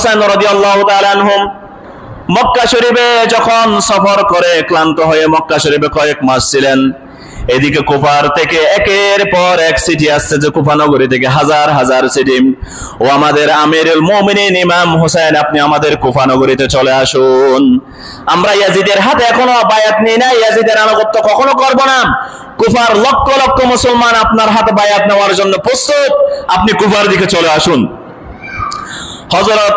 হুসাইন রাদিয়াল্লাহু তাআলা আনহু মক্কা শরীফে যখন সফর করে ক্লান্ত হয়ে মক্কা শরীফে কয়েক মাস ছিলেন, এদিকে কুফার থেকে একের পর এক চিঠি আসছে যে কুফা নগরী থেকে হাজার হাজার চিঠি, ও আমাদের আমিরুল মুমিনিন ইমাম হুসাইন, আপনি আমাদের কুফা নগরীতে চলে আসুন। আমরা ইয়াজিদের হাতে এখনো বায়াত নিই নাই, ইয়াজিদের আনুগত্য কখনো করব না। কুফার লক্ষ লক্ষ মুসলমান আপনার হাতে বায়াত নেওয়ার জন্য প্রস্তুত, আপনি কুফার দিকে চলে আসুন। হযরত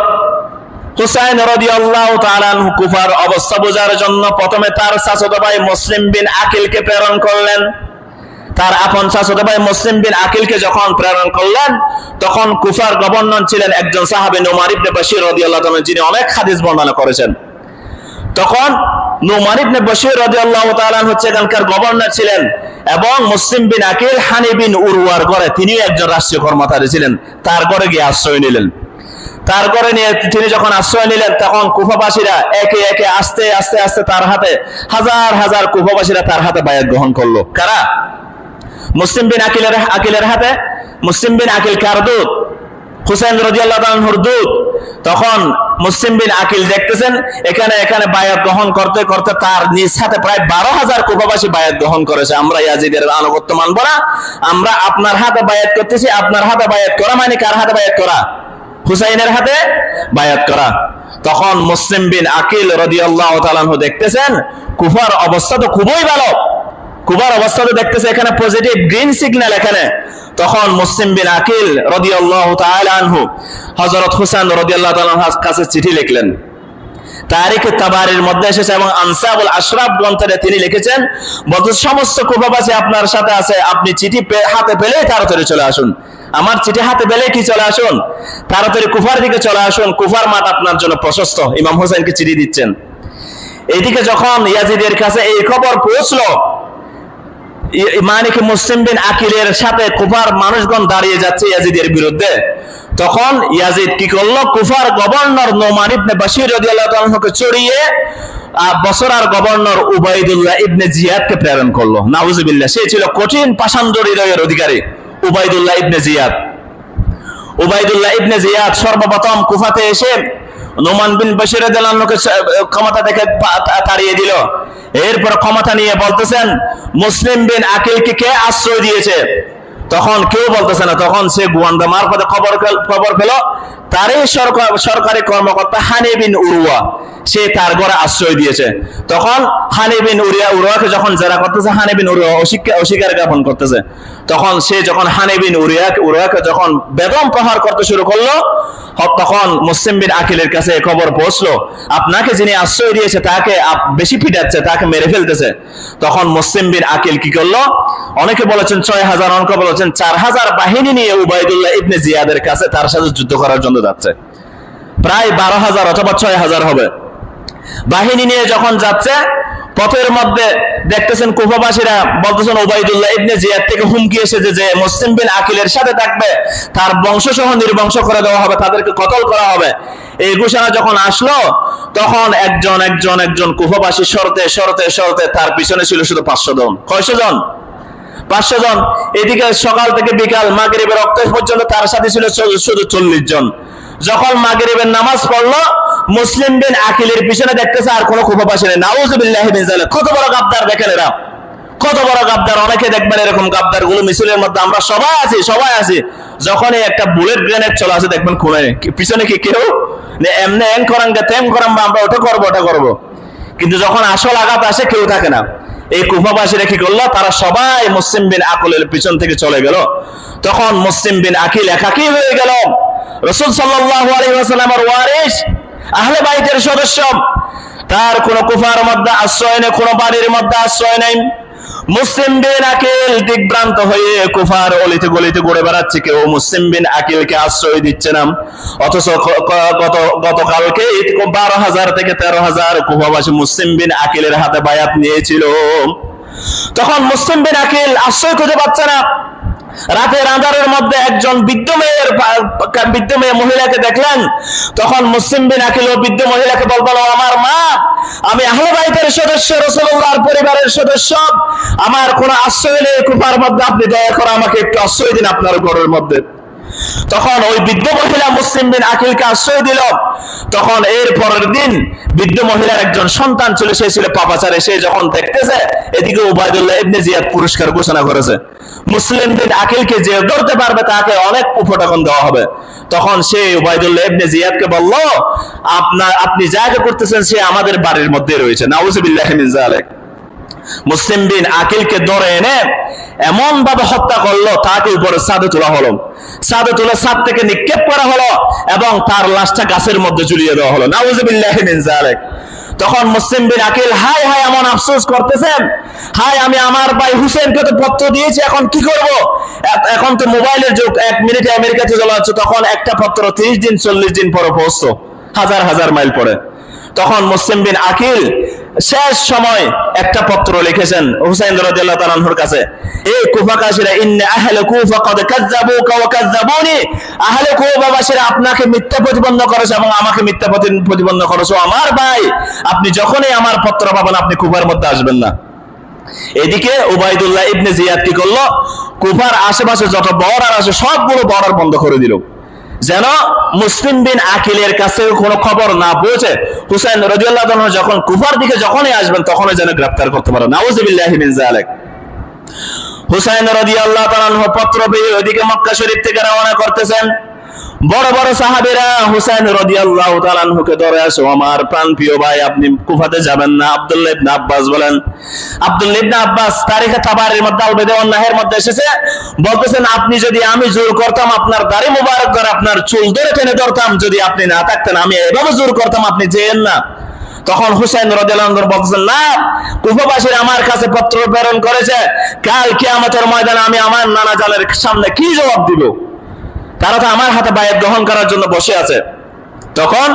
হুসাইন রাদিয়াল্লাহু তাআলা আনহু কুফার অবস্থা বোঝার জন্য প্রথমে তার চাচাতো ভাই মুসলিম বিন আকিলকে প্রেরণ করলেন। তার আপন চাচাতো ভাই মুসলিম বিন আকিলকে যখন প্রেরণ করলেন, তখন কুফার গভর্নর ছিলেন একজন সাহাবী নুমান ইবনে বাশির রাদিয়াল্লাহু তাআলা, যিনি অনেক হাদিস বর্ণনা করেছেন। তখন নুমান ইবনে বাশির রাদিয়াল্লাহু তাআলা হচ্ছে এখানকার গভর্নর ছিলেন, এবং মুসলিম বিন আকিল হানি বিন উরওয়ার ঘরে, তিনিও একজন রাষ্ট্রীয় কর্মচারী ছিলেন, তার ঘরে গিয়ে আশ্রয় নিলেন। তার ঘরে নিয়ে তিনি যখন আশ্রয় নিলেন, তখন কুফাবাসীরা একে একে আস্তে আস্তে আস্তে তার হাতে হাজার হাজার কুফাবাসীরা তার হাতে বায়াত গ্রহণ করলো। কারা? মুসলিম বিন আকিলের হাতে। মুসলিম বিন আকিল কার দূত? হুসাইন রাদিয়াল্লাহু তাআলা আনহুর দূত। তখন মুসলিম বিন আকিল দেখতেছেন এখানে এখানে বায়াত গ্রহণ করতে করতে তার নিজ হাতে প্রায় 12,000 কুফাবাসী বায়াত গ্রহণ করেছে। আমরা ইয়াজিদের আনুগত্য মানব না, আমরা আপনার হাতে বায়াত করতেছি। আপনার হাতে বায়াত করা মানে কার হাতে বায়াত করা? হুসাইনের হাতে বায়াত করা। তখন মুসলিম বিন আকিল রাদিয়াল্লাহু তাআলা আনহু দেখতেছেন কুফার অবস্থা তো খুবই ভালো, কুফার অবস্থা তো দেখতেছে এখানে পজিটিভ গ্রিন সিগন্যাল এখানে। তখন মুসলিম বিন আকিল রাদিয়াল্লাহু তাআলা আনহু হযরত হুসাইন রাদিয়াল্লাহু তাআলা আনহুর কাছে চিঠি লিখলেন। তারিখ তাবারির মধ্যে এসেছে এবং আনসাবুল আশরাফ গ্রন্থে তিনি লিখেছেন, বলতে সমস্ত কুফাবাসী আপনার সাথে আছে, আপনি চিঠি হাতে পেলে তাড়াতাড়ি চলে আসুন। আমার চিঠি হাতে পেলে কি চলে আসুন, তাড়াতাড়ি কুফার দিকে চলে আসুন, কুফার মাঠ আপনার জন্য প্রশস্ত। ইমাম হোসেনকে চিঠি দিচ্ছেন। এইদিকে যখন ইয়াজিদের কাছে এই খবর পৌঁছলো, মানে কি মুসলিম বিন আকিলের সাথে কুফার মানুষগণ দাঁড়িয়ে যাচ্ছে ইয়াজিদের বিরুদ্ধে, তখন ইয়াজিদ কি করলো, কুফার গভর্নর নুমান ইবনে বাশির রাদিয়াল্লাহু তাআলা আনহুকে চড়িয়ে বসরার গভর্নর উবাইদুল্লাহ ইবনে জিয়াদকে প্রেরণ করলো। নাউজুবিল্লাহ, সে ছিল কঠিন পাষাণ্ড হৃদয়ের অধিকারী উবাইদুল্লাহ ইবনে জিয়াদ। উবাইদুল্লাহ ইবনে জিয়াদ সর্বপ্রথম কুফাতে এসে নুমান বিন বাশির রাদিয়াল্লাহু আনহুকে ক্ষমতা থেকে তাড়িয়ে দিল। এরপর ক্ষমতা নিয়ে বলতেছেন মুসলিম বিন আকিলকে কে আশ্রয় দিয়েছে, তখন কেউ বলতেছে না। তখন সে গোয়েন্দা মারফতে খবর পেল তারই সরকারি কর্মকর্তা হানি বিন উরওয়া, সে তার ঘরে আশ্রয় দিয়েছে। তখন হানি বিন উরওয়াকে যখন জেরা করতেছে, হানি বিন উরওয়া অস্বীকার জ্ঞাপন করতেছে। তখন সে যখন হানি বিন উরওয়াকে যখন বেদম প্রহার করতে শুরু করলো, তখন মুসলিম বিন আকিলের কাছে খবর পৌঁছলো আপনাকে যিনি আশ্রয় দিয়েছে তাকে বেশি পিটাচ্ছে, তাকে মেরে ফেলতেছে। তখন মুসলিম বিন আকিল কি করলো, অনেকে বলেছেন 6,000, অনেকে বলেছেন 4,000 বাহিনী নিয়ে উবাইদুল্লাহ ইবনে জিয়াদের কাছে তার সাথে যুদ্ধ করার জন্য যাচ্ছে। প্রায় 12,000 অথবা 6,000 হবে। বাহিনী নিয়ে যখন যাচ্ছে, পথের মধ্যে দেখতেছেন কুফাবাসীরা বলতেছেন উবাইদুল্লাহ ইবনে জিয়াদ থেকে হুমকি এসেছে যে মুসলিম বিন আকিলের সাথে থাকবে তার বংশসহ নির্বংশ করে দেওয়া হবে, তাদেরকে কতল করা হবে। এই ঘোষণা যখন আসলো, তখন একজন কুফাবাসী সরতে তার পিছনে ছিল শুধু 500 জন। কয়শো জন? 500 জন। এদিকে সকাল থেকে বিকাল মাগরিবের ওয়াক্ত পর্যন্ত তার সাথে ছিল শুধু 40 জন। যখন মাগরিবের নামাজ পড়লো, মুসলিম বিন আকিলের পিছনে দেখতেছে আর কোনো কুফাবাসী নেই। নাউজুবিল্লাহি মিন যালিক। কত বড় গাদ্দার দেখেন এরা, কত বড় গাদ্দার। অনেকে দেখবেন এরকম গাদ্দার গুলো মিছিলের মধ্যে আমরা সবাই আছি, যখনই একটা বুলেট গ্রেনেড চলে আসে দেখবেন কোণে পিছনে কি কেউ এমনি এম করাঙ্গা তেম করাম, আমরা ওটা করবো। কিন্তু যখন আসল আঘাত আসে কেউ থাকে না। এই কুফাবাসীরা কি করলো, তারা সবাই মুসলিম বিন আকিলের পিছন থেকে চলে গেল। তখন মুসলিম বিন আকিল একাকী হয়ে গেল। রাসূল সাল্লাল্লাহু আলাইহি ওয়াসাল্লামের ওয়ারিস, আহলে বাইতের সদস্য, তার কোন কুফার মধ্যে আশ্রয় নেই, কোন বাড়ির মধ্যে আশ্রয় নেই। মুসলিম বিন আকিল দিগ্ভ্রান্ত হয়ে কুফার অলিতে গলিতে ঘুরে বেড়াচ্ছে, কেউ মুসলিম বিন আকিলকে আশ্রয় দিচ্ছে না। অথচ গতকালকে 12,000 থেকে 13,000 কুফাবাসী মুসলিম বিন আকিলের হাতে বায়াত নিয়েছিল। তখন মুসলিম বিন আকিল আশ্রয় খুঁজে পাচ্ছে না। রাতের আঁধারের মধ্যে একজন বৃদ্ধ মেয়ে মহিলাকে দেখলেন। তখন মুসলিম বিন আকিল ও বৃদ্ধ মহিলাকে বলল, আমার মা, আমি আহলে বাইতের সদস্য, রাসূলুল্লাহর পরিবারের সদস্য, আমার কোনো আশ্রয় নেই কুফার মধ্যে, আপনি দয়া করে আমাকে একটু আশ্রয় দিন আপনার ঘরের মধ্যে। তখন ওই বৃদ্ধ মহিলা মুসলিম বিন আকিলকে আশ্রয় দিল। তখন এর পরের দিন বৃদ্ধ মহিলার একজন সন্তান ছিল, সে ছিল পাপাচারে। সে যখন দেখতেছে এদিকে উবাইদুল্লাহ ইবনে জিয়াদ পুরস্কার ঘোষণা করেছে, মুসলিম বিন আকিলকে যে ধরতে পারবে তাকে অনেক উপঢৌকন দেওয়া হবে। তখন সে উবাইদুল্লাহ ইবনে জিয়াদকে বলল, আপনি যা করতেছেন সে আমাদের বাড়ির মধ্যে রয়েছে। নাউযুবিল্লাহি মিন যালিক। মুসলিম বিন আকিলকে ধরে এনে এমন ভাবে হত্যা করলো, তাকে উপরে ছাদে তোলা হলো, ছাদে তুলে ছাদ থেকে নিক্ষেপ করা হলো এবং তার লাশটা গাছের মধ্যে ঝুলিয়ে দেওয়া হলো। নাউযুবিল্লাহি মিন যালিক। তখন মুসলিম বিন আকিল হায় হায় এমন আফসোস করতেছেন, হায় আমি আমার ভাই হুসেনকে তো পত্র দিয়েছি, এখন কি করব? এখন তো মোবাইলের যুগ, 1 মিনিটে আমেরিকাতে চলে যাচ্ছে। তখন একটা পত্র 30 দিন 40 দিন পরে পৌঁছতো, হাজার হাজার মাইল পরে। তখন মুসলিম বিন আকিল শেষ সময় একটা পত্র লিখেছেন হুসাইন রাদিয়াল্লাহু তাআলা আনহুর কাছে, এই কুফাকাশীরা, ইন্না আহলে কুফা কদ কাযাবুকা ওয়া কাযাবুনি, আহলে কুফাবাসীরা আপনাকে মিথ্যা প্রতিপন্ন করেছে এবং আমাকে মিথ্যা প্রতিপন্ন করেছে। আমার ভাই, আপনি যখনই আমার পত্র পাবেন আপনি কুফার মধ্যে আসবেন না। এদিকে উবাইদুল্লাহ ইবনে জিয়াদ কি করলো, কুফার আশেপাশে যত বর্ডার আছে সবগুলো বর্ডার বন্ধ করে দিল, যেন মুসলিম বিন আকিলের কাছে কোনো খবর না পৌঁছে। হুসাইন রাদিয়াল্লাহু তাআলা যখন কুফার দিকে যখনই আসবেন তখনই যেন গ্রেফতার করতে পারে। নাউযুবিল্লাহি মিন যালিক। হুসাইন রাদিয়াল্লাহু তাআলা পত্র পেয়ে ওইদিকে মক্কা শরীফ থেকে রওনা করতেছেন। বড় বড় সাহাবীরা হুসাইন রাদিয়াল্লাহু তাআলা আনহুকে ধরে আসো, আমার প্রাণপ্রিয় ভাই আপনি কুফাতে যাবেন না। আব্দুল্লাহ ইবনে আব্বাস বলেন, আব্দুল্লাহ ইবনে আব্বাস তারিখে তাবারির মধ্যে আল-বিদাওয়ান নাহের মধ্যে এসেছে, বলতেছেন আপনি যদি, আমি জোর করতাম আপনার দাড়ি মোবারক ধরে আপনার চুল ধরে টেনে ধরতাম, যদি আপনি না থাকতেন আমি এভাবে জোর করতাম আপনি যেয়েন না। তখন হুসাইন রাদিয়াল্লাহু আনহু বলতেছেন, না, কুফাবাসীরা আমার কাছে পত্র প্রেরণ করেছে, কাল কিয়ামতের ময়দানে আমি আমার নানা জানের সামনে কি জবাব দিব? তারা তো আমার হাতে বায়াত গ্রহণ করার জন্য বসে আছে। তখন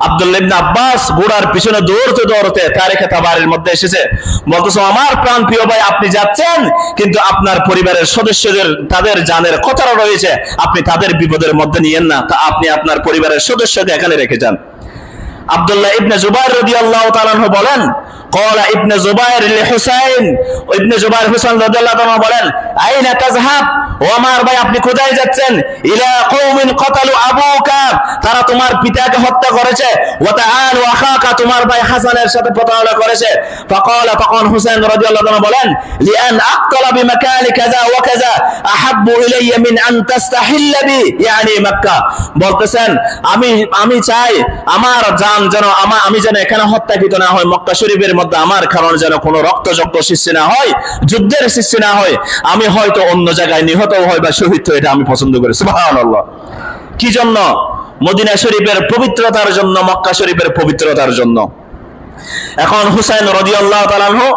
আব্দুল্লাহ ইবনে আব্বাস ঘোড়ার পিছনে দৌড়তে দৌড়তে তারিখে তাবারির মধ্যে এসেছে, বলতেছে আমার প্রাণ প্রিয় ভাই আপনি যাচ্ছেন, কিন্তু আপনার পরিবারের সদস্যদের তাদের জানের খতরা রয়েছে, আপনি তাদের বিপদের মধ্যে নিয়েন না, তা আপনি আপনার পরিবারের সদস্যকে এখানে রেখে যান। আব্দুল্লাহ ইবনে জুবাইর রাদিয়াল্লাহু তাআলা আনহু বলেন, قال ابن زبير لحسين, ابن زبير হুসাইন রাদিয়াল্লাহু তাআলা বলেন, আইনা তাযহাব, ও আমার ভাই আপনি কোথায় যাচ্ছেন? ইলা কওমিন ক্বাতালু আবুকা, তারা তোমার পিতাকে হত্যা করেছে, ওয়া তাআলু আখাকা, তোমার ভাই হাসানের সাথে প্রতারণা করেছে। ফাকাল, তখন হুসাইন রাদিয়াল্লাহু তাআলা বলেন, লিআন আক্তালা বিমাকানি কাযা ওয়া কাযা আহাব্বু ইলাইয়া মিন আন তাস্তাহিল্লা বি, ইয়ানি মক্কা। বলতেছেন আমি চাই আমার জান যেন আমি যেন এখানে হত্যাকৃত না হয়, মক্কা শরীফের মধ্যে আমার কারণে যেন কোনো রক্তযজ্ঞ সৃষ্টি না হয়, যুদ্ধের সৃষ্টি না হয়, আমি হয়তো অন্য জায়গায় নিহত হয় বা শহীদ হয়, এটা আমি পছন্দ করি। সুবহানাল্লাহ। কি জন্য? মদিনা শরীফের পবিত্রতার জন্য, মক্কা শরীফের পবিত্রতার জন্য। এখন হুসাইন রাদিয়াল্লাহু তাআলা আনহু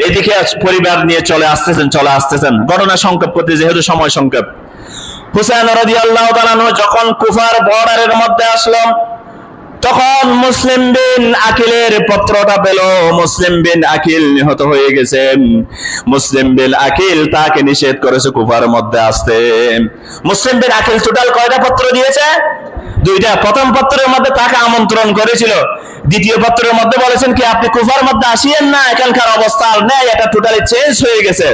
এদিকে পরিবার নিয়ে চলে আসতেছেন। ঘটনা সংক্ষেপ করতে যেহেতু সময় সংক্ষেপ, হুসাইন রাদিয়াল্লাহু তাআলা আনহু যখন কুফার বর্ডারের মধ্যে আসলো, তখন মুসলিম বিন আকিলের পত্রটা পেল, মুসলিম বিন আকিল নিহত হয়ে গেছেন। মুসলিম বিন আকিল তাকে নিষেধ করেছে কুফার মধ্যে আসতে। মুসলিম বিন আকিল টোটাল কয়টা পত্র দিয়েছে? 2টা। প্রথম পত্রের মধ্যে তাকে আমন্ত্রণ করেছিল, দ্বিতীয় পত্রের মধ্যে বলেছেন কি আপনি কুফার মধ্যে আসিয়েন না, এখানকার অবস্থা আর নেই, এটা টোটালি চেঞ্জ হয়ে গেছে।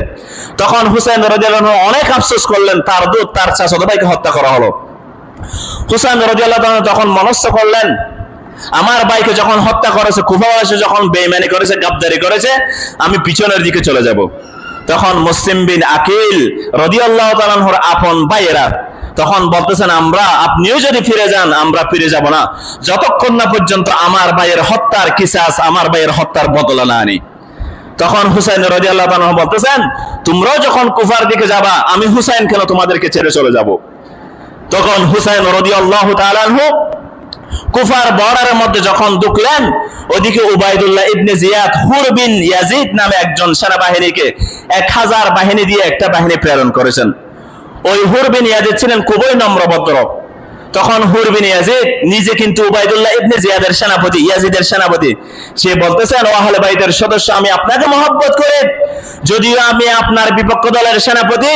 তখন হুসাইন রাদিয়াল্লাহু আনহু অনেক আফসোস করলেন, তার দুধ তার চাচাতো ভাইকে হত্যা করা হলো। হুসাইন রাদিয়াল্লাহু আনহু তখন মনস্থ করলেন, আমার ভাইকে যখন হত্যা করেছে, কুফাবাসী যখন বেঈমানি করেছে, গাদ্দারি করেছে, আমি পিছনের দিকে চলে যাব। তখন মুসলিম বিন আকিল রাদিয়াল্লাহু তাআলা আনহুর আপন ভাইয়েরা তখন বলতেছেন, আপনিও যদি ফিরে যান আমরা ফিরে যাব না, যতক্ষণ না পর্যন্ত আমার ভাইয়ের হত্যার কিসাস, আমার ভাইয়ের হত্যার বদলা না আনি। তখন হুসাইন রাদিয়াল্লাহু তাআলা আনহু বলতেছেন, তোমরাও যখন কুফার দিকে যাবা, আমি হুসাইন কেন তোমাদেরকে ছেড়ে চলে যাব? তখন হুসাইন রাদিয়াল্লাহু তাআলা আনহু কুফার বর্ডারের মধ্যে যখন ঢুকলেন, ওদিকে উবাইদুল্লাহ ইবনে জিয়াদ হুর বিন ইয়াজিদ নামে একজন সেনাবাহিনীকে 1000 বাহিনী দিয়ে একটা বাহিনী প্রেরণ করেছেন। ওই হুর বিন ইয়াজিদ ছিলেন খুবই নম্রভদ্র। তখন হুর বিন ইয়াজিদ নিজে কিন্তু উবাইদুল্লাহ ইবনে জিয়াদের সেনাপতি, ইয়াজিদের সেনাপতি। সে বলতেছেন, ও আহলে বাইতের সদস্য, আমি আপনাকে মহব্বত করি, যদিও আমি আপনার বিপক্ষ দলের সেনাপতি,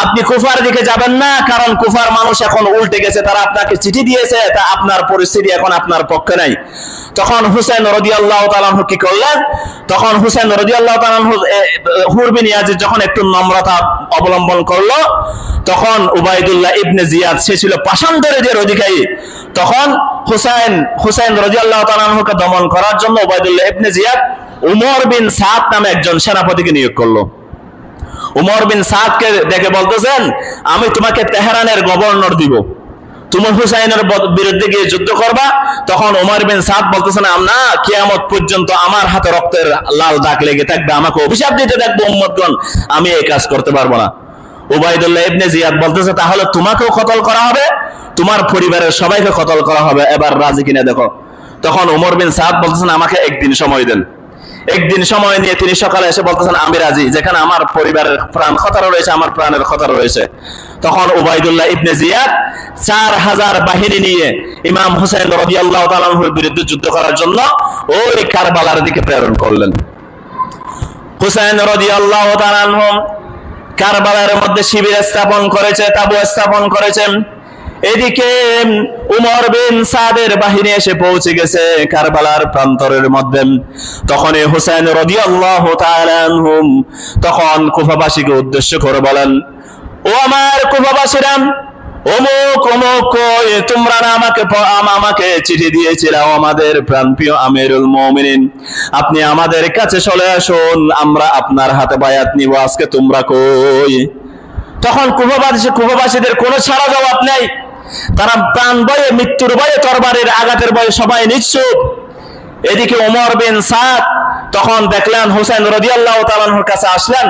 আপনি কুফার দিকে যাবেন না, কারণ কুফার মানুষ এখন উল্টে গেছে, তারা আপনাকে চিঠি দিয়েছে, তা আপনার পরিস্থিতি এখন আপনার পক্ষে নাই। তখন হুসাইন রাদিয়াল্লাহু তাআলা আনহু কি করলেন? তখন হুসাইন রাদিয়াল্লাহু তাআলা আনহু হুর বিন ইয়াজিদ যখন একটু নম্রতা অবলম্বন করলো, তখন উবাইদুল্লাহ ইবনে জিয়াদ, সে ছিল পাষাণদের অধিকারী, তখন হুসাইন রাদিয়াল্লাহু তাআলা আনহুকে দমন করার জন্য উবাইদুল্লাহ ইবনে জিয়াদ উমর বিন সাদ নামে একজন সেনাপতিকে নিয়োগ করলো। উমর বিন সাদকে দেখে বলতেছেন, আমি তোমাকে তেহরানের গভর্নর দিব, তুমি হুসাইনের বিরুদ্ধে গিয়ে যুদ্ধ করবা। তখন উমর বিন সাদ বলতেছেন, না, কিয়ামত পর্যন্ত আমার হাতে রক্তের লাল দাগ লেগে থাকবে, আমাকে অভিশাপ দিতে থাকবে উম্মতগণ, আমি এই কাজ করতে পারবো না। উবাইদুল্লাহ ইবনে জিয়াদ বলতেছে, তাহলে তোমাকেও কতল করা হবে, তোমার পরিবারের সবাইকে কতল করা হবে, এবার রাজি কিনা দেখো। তখন উমর বিন সাদ বলতেছেন, আমাকে একদিন সময় দেন। একদিন সময় নিয়ে তিনি সকালে এসে বলতেছেন, আমি রাজি, যেখানে আমার পরিবারের প্রাণ খতরা রয়েছে, আমার প্রাণের খতরা রয়েছে। তখন উবাইদুল্লাহ ইবনে জিয়াদ 4000 বাহিনী নিয়ে ইমাম হুসাইন রাদিয়াল্লাহু তাআলা আনহুর বিরুদ্ধে যুদ্ধ করার জন্য ওই কারবালার দিকে প্রেরণ করলেন। হুসাইন রাদিয়াল্লাহু তাআলা আনহু কারবালার মধ্যে শিবির স্থাপন করেছে, তাবু স্থাপন করেছেন। এদিকে উমর বিন সাদের বাহিনী এসে পৌঁছে গেছে কারবালার প্রান্তরের মধ্যে। তখন হুসাইন রাদিয়াল্লাহু তাআলা আনহু তখন কুফাবাসীকে উদ্দেশ্য করে বলেন, ও আমার কুফাবাসীরা, অমুক অমুক, তোমরা না আমাকে চিঠি দিয়েছিলে, আমাদের প্রাণপ্রিয় আমিরুল মুমিনিন, আপনি আমাদের কাছে চলে আসুন, আমরা আপনার হাতে বায়াত নিব, আজকে তোমরা কই? তখন কুফাবাসীদের কোনো ছাড়া জবাব নেই, তারা প্রাণ ভয়ে, মৃত্যুর ভয়ে, তরবারির আঘাতের ভয়ে সবাই নিশ্চুপ। এদিকে ওমর বিন সাদ তখন দেখলেন হুসাইন রাদিয়াল্লাহু তাআলা আনহুর কাছে আসলেন,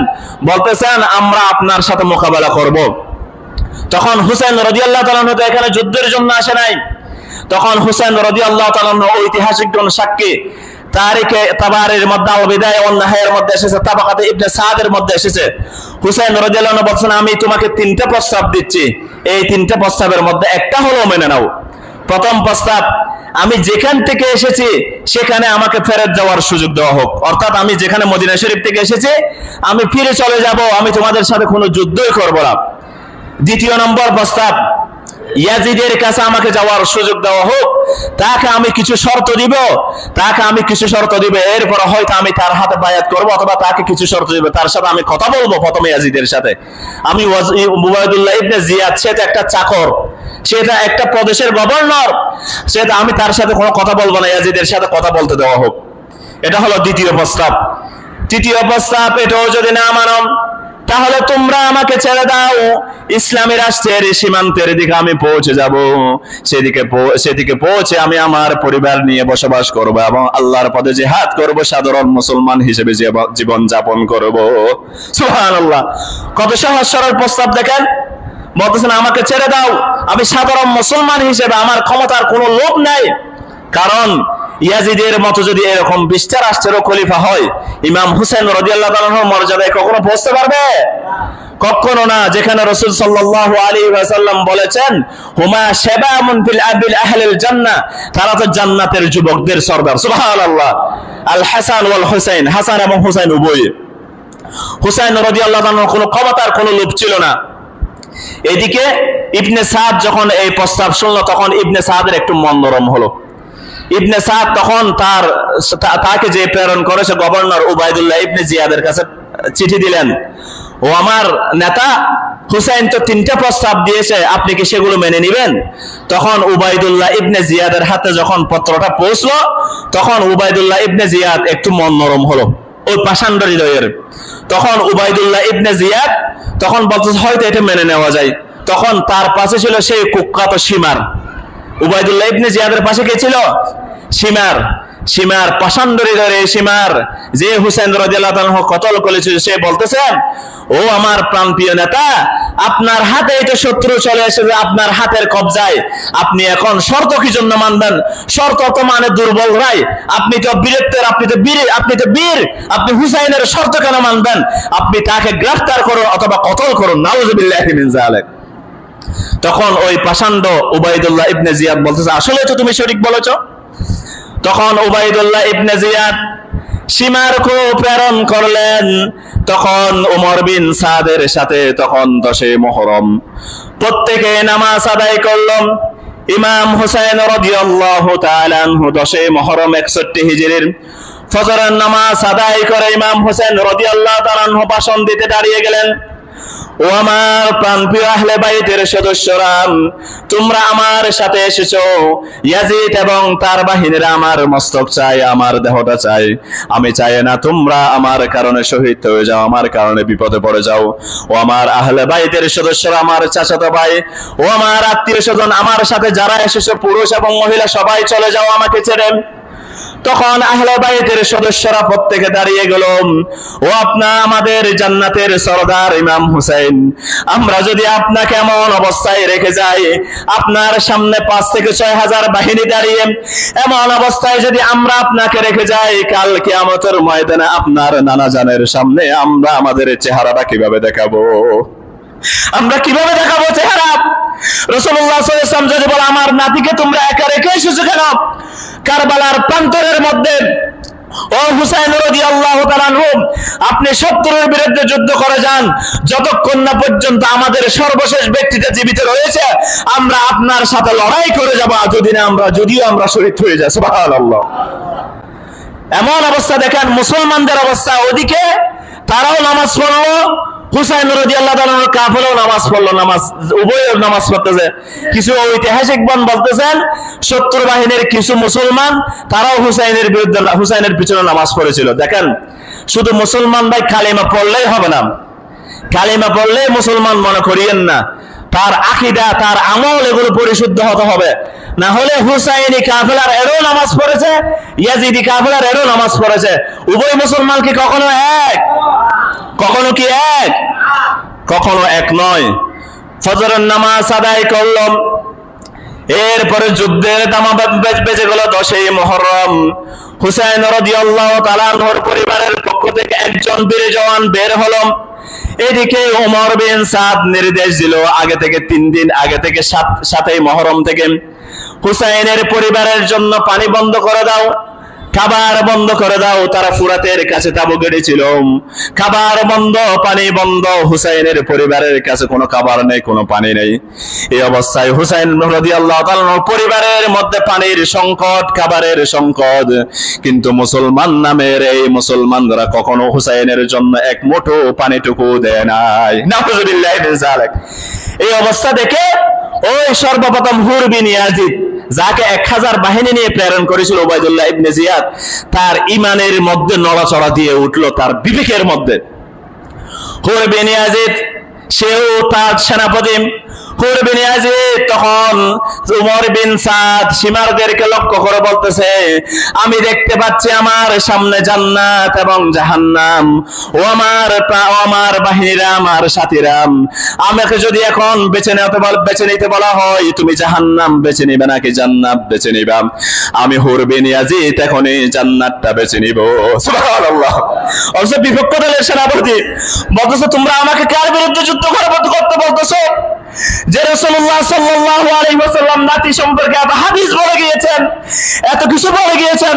বলতেছেন, আমরা আপনার সাথে মোকাবেলা করব। তখন হুসাইন রাদিয়াল্লাহু তাআলা আনহু এখানে যুদ্ধের জন্য আসে নাই। তখন হুসাইন রাদিয়াল্লাহু তাআলা আনহু ঐতিহাসিক কোন সাক্ষী তারিখে তাবারির মধ্যে, আল বিদায়া ওয়ান নিহায়ার মধ্যে এসেছে, তাবাকাতে ইবনে সাদের মধ্যে এসেছে। হুসাইন রাদিয়াল্লাহু আনহু বলছেন, আমি তোমাকে 3টা প্রস্তাব দিচ্ছি, এই 3টা প্রস্তাবের মধ্যে একটা হলো মেনে নাও। প্রথম প্রস্তাব, আমি যেখান থেকে এসেছি সেখানে আমাকে ফেরত যাওয়ার সুযোগ দেওয়া হোক, অর্থাৎ আমি যেখানে মদিনা শরীফ থেকে এসেছি আমি ফিরে চলে যাব, আমি তোমাদের সাথে কোনো যুদ্ধই করব না। দ্বিতীয় নম্বর প্রস্তাব, ইয়াজিদের কাছে আমাকে যাওয়ার সুযোগ দেওয়া হোক, তাকে আমি কিছু শর্ত দিব, এরপর হয়তো আমি তার হাতে বায়াত করব, অথবা তাকে কিছু শর্ত দিব, তার সাথে আমি কথা বলবো প্রথমে ইয়াজিদের সাথে। আমি উবাইদুল্লাহ ইবনে জিয়াদ, সেটা একটা চাকর, সেটা একটা প্রদেশের গভর্নর, সেটা আমি তার সাথে কোনো কথা বলবো না, ইয়াজিদের সাথে কথা বলতে দেওয়া হোক। এটা হলো দ্বিতীয় প্রস্তাব। তৃতীয় প্রস্তাব, এটাও যদি না মানো তাহলে তোমরা আমাকে ছেড়ে দাও, ইসলামী রাষ্ট্রের সীমান্তের দিকে আমি পৌঁছে যাব, সেদিকে পৌঁছে আমি আমার পরিবার নিয়ে বসবাস করব এবং আল্লাহর পথে জিহাদ করব, সাধারণ মুসলমান হিসেবে জীবন যাপন করব। সুবহানাল্লাহ, কত সহজ সরল প্রস্তাব দেখেন। বলতেছেন, আমাকে ছেড়ে দাও, আমি সাধারণ মুসলমান হিসেবে, আমার ক্ষমতার কোনো লোভ নাই। কারণ ইয়াজিদের মতো যদি এরকম 20টা রাষ্ট্রেরও খলিফা হয়, ইমাম হুসাইন রাদিয়াল্লাহু তাআলা আনহুর মর্যাদায় কখনো পৌঁছতে পারবে? কখনো না। যেখানে রাসূল সাল্লাল্লাহু আলাইহি ওয়াসাল্লাম বলেছেন, হুমা শাবাবুন ফিল আবিল আহলিল জান্নাহ, তারা তো জান্নাতের যুবকদের সরদার। সুবহানাল্লাহ। আল হাসান ওয়াল হুসাইন, হাসান এবং হুসাইন উভয়। হুসাইন রাদিয়াল্লাহু তাআলা আনহুর কোনো ক্ষমতার কোনো লোভ ছিল না। এদিকে ইবনে সাদ যখন এই প্রস্তাব শুনলো, তখন ইবনে সাদের একটু মন নরম হলো। ইবনে সাদ তখন তাকে যে প্রেরণ করেছে গভর্নর উবাইদুল্লাহ ইবনে জিয়াদের কাছে চিঠি দিলেন, ও আমার নেতা, হুসাইন তো 3টা প্রস্তাব দিয়েছে, আপনি কি সেগুলো মেনে নেবেন? তখন উবাইদুল্লাহ ইবনে জিয়াদের হাতে যখন পত্রটা পৌঁছলো, তখন উবাইদুল্লাহ ইবনে জিয়াদ একটু মন নরম হলো, ওই পাষাণ্ড হৃদয়ের। তখন উবাইদুল্লাহ ইবনে জিয়াদ তখন বলতে, হয়তো এটা মেনে নেওয়া যায়। তখন তার পাশে ছিল সেই কুখ্যাত সীমার। উবাইদুল্লাহ ইবনে জিয়াদের পাশে কে ছিল? সীমার, পাষাণ্ড হৃদয়ের সীমার, যে হুসাইন রাদিয়াল্লাহু তাআলা কতল করেছিল, সে বলতেছেন, ও আমার প্রাণপ্রিয় নেতা, আপনার হাতে এটা শত্রু চলে এসেছে, আপনার হাতের কবজায়, আপনি এখন শর্ত কি জন্য মানবেন? শর্ত তো মানে দুর্বল রায়, আপনি তো বীরত্বের, আপনি তো বীর, আপনি হুসাইনের শর্ত কেন মানবেন? আপনি তাকে গ্রেফতার করুন অথবা কতল করুন, নাউযুবিল্লাহি মিন যালিক। তখন ওই পাষাণ্ড উবাইদুল্লাহ ইবনে জিয়াদ বলতেছে, আসলে তো তুমি সঠিক বলেছো। তখন উবাইদুল্লাহ ইবনে জিয়াদ সীমারকে প্রেরণ করলেন। তখন ওমর বিন সাদের সাথে তখন 10 মুহররম প্রত্যেকে নামাজ আদায় করলেন। ইমাম হুসাইন রাদিয়াল্লাহু তাআলা আনহু 10 মুহররম 61 হিজরির ফজরের নামাজ আদায় করে ইমাম হুসাইন রাদিয়াল্লাহু তাআলা আনহু ভাষণ দিতে দাঁড়িয়ে গেলেন। ও আমার প্রাণপ্রিয় আহলে বাইতের সদস্যরা, তোমরা আমার সাথে এসেছো। ইয়াজিদ এবং তার বাহিনীরা আমার মস্তক চাই, আমার দেহটা চাই। আমি চাই না তোমরা আমার কারণে শহীদ হয়ে যাও, আমার কারণে বিপদে পড়ে যাও। ও আমার আহলে বাইতের সদস্যরা, আমার চাচাতো ভাই, ও আমার আত্মীয় স্বজন, আমার সাথে যারা এসেছো পুরুষ এবং মহিলা সবাই চলে যাও আমাকে ছেড়ে। তখন আহলে বাইতের সদস্যরা প্রত্যেকে দাঁড়িয়ে গেল। ও আপনা আমাদের জান্নাতের সরদার ইমাম হুসাইন, আমরা যদি আপনাকে এমন অবস্থায় রেখে যাই, আপনার সামনে 5 থেকে 6 হাজার বাহিনী দাঁড়িয়ে এমন অবস্থায় যদি আমরা আপনাকে রেখে যাই, কাল কিয়ামতের ময়দানে আপনার নানা জানের সামনে আমরা আমাদের চেহারাটা কিভাবে দেখাবো? আমরা কিভাবে দেখাবো চেহারা? রাসূলুল্লাহ সাল্লাল্লাহু আলাইহি ওয়াসাল্লাম যদি বলে আমার নাতিকে তোমরা একা রেখে এসেছো কেন? কারবালার প্রান্তরের মধ্যে ও হুসাইন রাদিয়াল্লাহু তাআলা আনহু, আপনি শত্রুর বিরুদ্ধে যুদ্ধ করে যান, যতক্ষণ না পর্যন্ত আমাদের সর্বশেষ ব্যক্তিটা জীবিত রয়েছে আমরা আপনার সাথে লড়াই করে যাব, যদিও আমরা শহীদ হয়ে যাই। সুবহানাল্লাহ। এমন অবস্থা দেখেন মুসলমানদের অবস্থা। ওদিকে তারাও নামাজ পড়লো, হুসাইন রাদিয়াল্লাহু তাআলা আনহু কাফেরও নামাজ পড়লো, উভয়ও নামাজ পড়তেছে। কিছু ঐতিহাসিকগণ বলতেছেন শত্রু বাহিনীর কিছু মুসলমান তারাও হুসাইনের বিরুদ্ধে হুসাইনের পিছনে নামাজ পড়েছিল। দেখেন শুধু মুসলমান ভাই কালিমা পড়লেই হবে না, কালিমা পড়লেই মুসলমান মনে করিয়েন না, তার আকীদা তার আমল এগুলো পরিশুদ্ধ হতে হবে। না হলে হুসাইনি কাফেলার এরও নামাজ পড়েছে, ইয়াজিদি কাফেলার এরও নামাজ পড়েছে, উভয় মুসলমান কি কখনো এক? কখনো কি এক? কখনো এক নয়। ফজরের নামাজ আদায় করলাম, এরপরে যুদ্ধের দামা বেজে গেল 10 মুহররম। হুসাইন রাদিয়াল্লাহু তাআলা আনহুর পরিবারের পক্ষ থেকে একজন বীর জওয়ান বের হলো। এদিকে ওমর বিন সাদ নির্দেশ দিল আগে থেকে 3 দিন আগে থেকে 7 মুহররম থেকে হুসাইনের পরিবারের জন্য পানি বন্ধ করে দাও, খাবার বন্ধ করে দাও। তারা ফুরাতের কাছে তাবু গেড়েছিল, খাবার বন্ধ, পানি বন্ধ। হুসাইনের পরিবারের কাছে কোনো খাবার নেই, কোনো পানি নেই। এই অবস্থায় হুসাইন রাদিয়াল্লাহু তাআলা পরিবারের মধ্যে পানির সংকট, খাবারের সংকট। কিন্তু মুসলমান নামের এই মুসলমানরা কখনো হুসাইনের জন্য এক মুঠো পানিটুকু দেয় নাই। নাউযুবিল্লাহি মিন যালিক। এই অবস্থা দেখে ওই সর্বপ্রথম হুর বিন ইয়াজিদ, যাকে 1000 বাহিনী নিয়ে প্রেরণ করেছিল উবাইদুল্লাহ ইবনে জিয়াদ, তার ঈমানের মধ্যে নড়াচড়া দিয়ে উঠলো, তার বিবেকের মধ্যে। হুর বিন ইয়াজিদ সেও তার সেনাপতি। হুর বিন ইয়াজিদ তখন উমর বিন সাদ সীমারদেরকে লক্ষ্য করে বলতেছে, আমি দেখতে পাচ্ছি আমার সামনে জান্নাত এবং জাহান্নাম। ও আমার বাহিনীরা, আমার সাথীরা, আমাকে যদি এখন বেছে নিতে বলা হয়, তুমি জাহান্নাম বেছে নিবে নাকি জান্নাত বেছে নিবা? আমি হুর বিন ইয়াজিদ এখনই জান্নাতটা বেছে নিব। সুবহানাল্লাহ। অবশ্য বিপক্ষ দলের সেনাপতি বলতেছে, তোমরা আমাকে কার বিরুদ্ধে যুদ্ধ করতে বলতেছো? যে রাসূলুল্লাহ সাল্লাল্লাহু আলাইহি ওয়াসাল্লাম নাতি সম্পর্কে এত হাদিস বলে গিয়েছেন, এত কিছু বলে গিয়েছেন,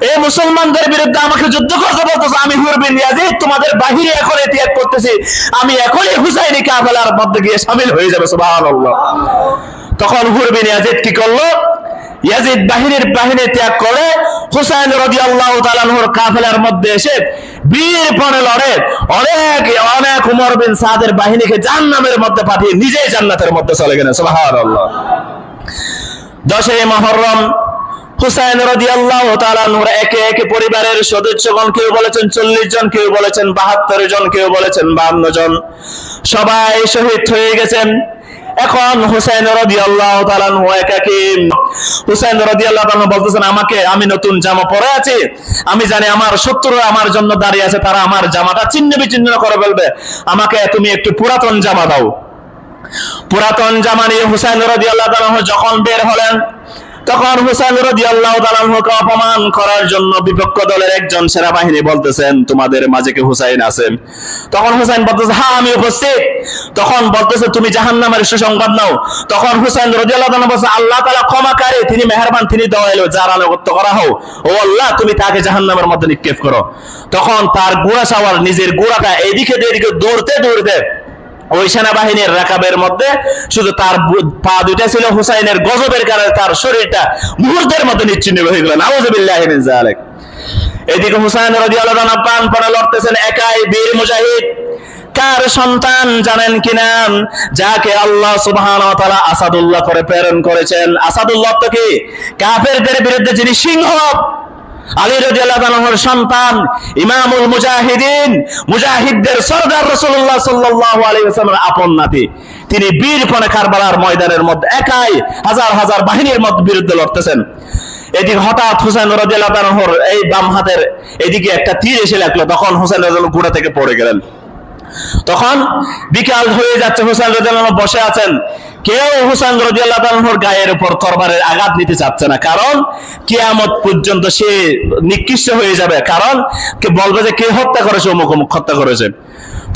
এই মুসলমানদের বিরুদ্ধে আমাকে যুদ্ধ করতে বলতেছে। আমি হুর বিন ইয়াজিদ তোমাদের বাহিরে এখন ত্যাগ করতেছি, আমি এখনই হুসাইনি কাফেলার মধ্যে গিয়ে শামিল হয়ে যাব। সুবহানাল্লাহ। তখন হুর বিন ইয়াজিদ কি করলো? ইয়াজিদ বাহিনী ত্যাগ করে হুসাইন রাদিয়াল্লাহু তাআলা আনহুর কাফেলার মধ্যে এসে বীরপণে লড়ে অনেক উমর বিন সাদের বাহিনীকে জাহান্নামের মধ্যে পাঠিয়ে নিজেই জান্নাতের মধ্যে চলে গেলেন। সুবহানাল্লাহ। 10 মুহররম হুসাইন রাদিয়াল্লাহু তাআলা আনহুর একে একে পরিবারের সদস্যগণ, কেউ বলেছেন 40 জন, কেউ বলেছেন 72 জন, কেউ বলেছেন 52 জন, সবাই শহীদ হয়ে গেছেন। এখন হুসাইন রাদিয়াল্লাহু তাআলা আনহু একাকী। হুসাইন রাদিয়াল্লাহু তাআলা বলতেছেন, আমি নতুন জামা পরে আছি, আমি জানি আমার শত্রুরা আমার জন্য দাঁড়িয়ে আছে, তারা আমার জামাটা ছিন্ন বিচ্ছিন্ন করে ফেলবে, আমাকে তুমি একটু পুরাতন জামা দাও। পুরাতন জামা নিয়ে হুসাইন রাদিয়াল্লাহু তাআলা যখন বের হলেন, তখন হুসাইন রাদিয়াল্লাহু তাআলা আনহুকে অপমান করার জন্য বিপক্ষ দলের একজন সেনাবাহিনী বলতেছেন, তোমাদের মাঝে কি হুসাইন আছেন? তখন হুসাইন বলতেছে, হ্যাঁ আমি উপস্থিত। তখন বলতেছে, তুমি জাহান্নামের সুসংবাদ নাও। তখন হুসাইন রাদিয়াল্লাহু তাআলা বলছে, আল্লাহ তাআলা ক্ষমাকারী, তিনি মেহেরবান, তিনি দয়ালু, যার আনুগত্য করা হোক। ও আল্লাহ, তুমি তাকে জাহান্নামের মধ্যে নিক্ষেপ করো। তখন তার ঘোড়া সাওয়ার নিজের ঘোড়াটা এদিকে এদিকে দৌড়তে দৌড়তে ওই সেনাবাহিনীর রাকাবের মধ্যে শুধু তার পা দুইটা ছিল হুসাইনের গজবের কারণে তার শরীরটা মুহূর্তের মধ্যে নিচ্ছিন্ন হয়ে গেল। নাউযুবিল্লাহি মিন যালিক। এদিকে হুসাইন রাদিয়াল্লাহু তাআলা প্রাণপণে লড়তেছেন, একাই বীর মুজাহিদ। কার সন্তান জানেন কিনা? যাকে আল্লাহ সুবহানাহু ওয়া তাআলা আসাদুল্লাহ করে প্রেরণ করেছেন। আসাদুল্লাহ তো কি? কাফেরদের বিরুদ্ধে যিনি সিংহ, আলী রাদিয়াল্লাহু আনহুর সন্তান, ইমামুল মুজাহিদিন, মুজাহিদদের সরদার রাসূলুল্লাহ সাল্লাল্লাহু আলাইহি ওয়াসাল্লামের আপন নাতি। তিনি বীরপণে কারবালার ময়দানের মধ্যে একাই হাজার হাজার বাহিনীর মধ্যে বিরুদ্ধে লড়তেছেন। এদিকে হঠাৎ হুসাইন রাদিয়াল্লাহু আনহুর এই বাম হাতের এদিকে একটা তীর এসে লাগলো। তখন হুসাইন রাদিয়াল্লাহু ঘোড়া থেকে পড়ে গেলেন। তখন বিকাল হয়ে যাচ্ছে, হুসাইন রাদিয়াল্লাহু আনহু বসে আছেন। কেউ হুসাইন রাদিয়াল্লাহু আনহুর গায়ের উপর তরবারের আঘাত নিতে চাচ্ছে না, কারণ কিয়ামত পর্যন্ত সে নিকৃষ্ট হয়ে যাবে। কারণ কে বলবে যে কে হত্যা করেছে, অমুক অমুক হত্যা করেছে।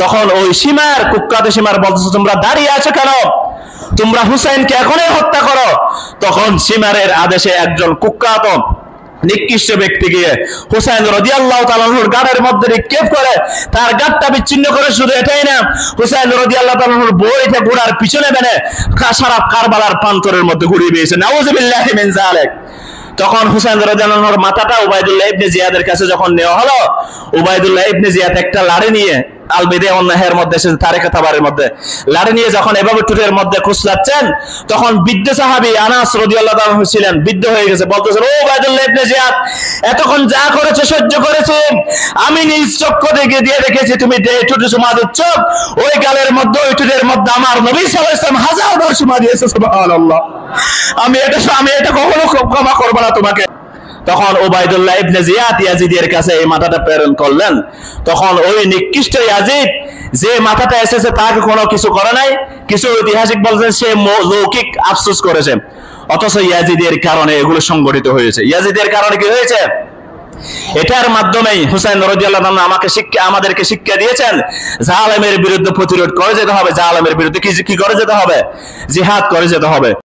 তখন ওই সীমার কুখ্যাত সীমার বলতেছে, তোমরা দাঁড়িয়ে আছো কেন? তোমরা হুসাইনকে এখনই হত্যা করো। তখন সীমারের আদেশে একজন কুখ্যাত নিকৃষ্ট ব্যক্তি গিয়ে হুসাইন রাদিয়াল্লাহু তাআলা আনহুর গাড়ের মধ্যে নিক্ষেপ করে তার গাড়টা বিচ্ছিন্ন করে। শুধু এটাই না, হুসাইন রাদিয়াল্লাহু তাআলা আনহুর বইতে ঘোড়ার পিছনে বেঁধে সারা কারবালার প্রান্তরের মধ্যে ঘুরিয়ে দিয়েছে। নাউযুবিল্লাহি মিন যালিক। তখন হুসাইন রাদিয়াল্লাহু আনহুর মাথাটা উবাইদুল্লাহ ইবনে জিয়াদের কাছে যখন নেওয়া হলো, উবাইদুল্লাহ ইবনে জিয়াদ একটা লাড়ি নিয়ে, আল বিদায়া ওয়ান নিহায়ার মধ্যে এসেছে, তারিখ তাবারের মধ্যে লাড়ি নিয়ে যখন এভাবে টুটের মধ্যে কুচলাচ্ছেন, তখন বৃদ্ধ সাহাবী আনাস রাদিয়াল্লাহু তাআলা আনহু ছিলেন, বৃদ্ধ হয়ে গেছে, বলতেছেন, ও উবাইদুল্লাহ ইবনে জিয়াদ, এতক্ষণ যা করেছে সহ্য করেছে, আমি নিজ চক্ষু দিয়ে দেখেছি তুমি টুটে চুমা দিচ্ছ। ওই গালের মধ্যে, ওই টুটের মধ্যে আমার নবী সাল্লাল্লাহু আলাইহি ওয়াসাল্লাম হাজারবার চুমা দিয়েছে। সুবহানাল্লাহ। আমি এটা কখনো ক্ষমা করব না তোমাকে। তখন উবাইদুল্লাহ ইবনে জিয়াদ ইয়াজিদের কাছে এই মাথাটা প্রেরণ করলেন। তখন ওই নিকৃষ্ট ইয়াজিদ যে মাথাটা এসেছে তাকে কোনো কিছু করে নাই। কিছু ঐতিহাসিক বলছেন সে লৌকিক আফসোস করেছে, অথচ ইয়াজিদের কারণে এগুলো সংগঠিত হয়েছে। ইয়াজিদের কারণে কি হয়েছে? এটার মাধ্যমেই হুসাইন রাদিয়াল্লাহু আনহু আমাদেরকে শিক্ষা দিয়েছেন, জালেমের বিরুদ্ধে প্রতিরোধ করে যেতে হবে, জালেমের বিরুদ্ধে কি করে যেতে হবে? জিহাদ করে যেতে হবে।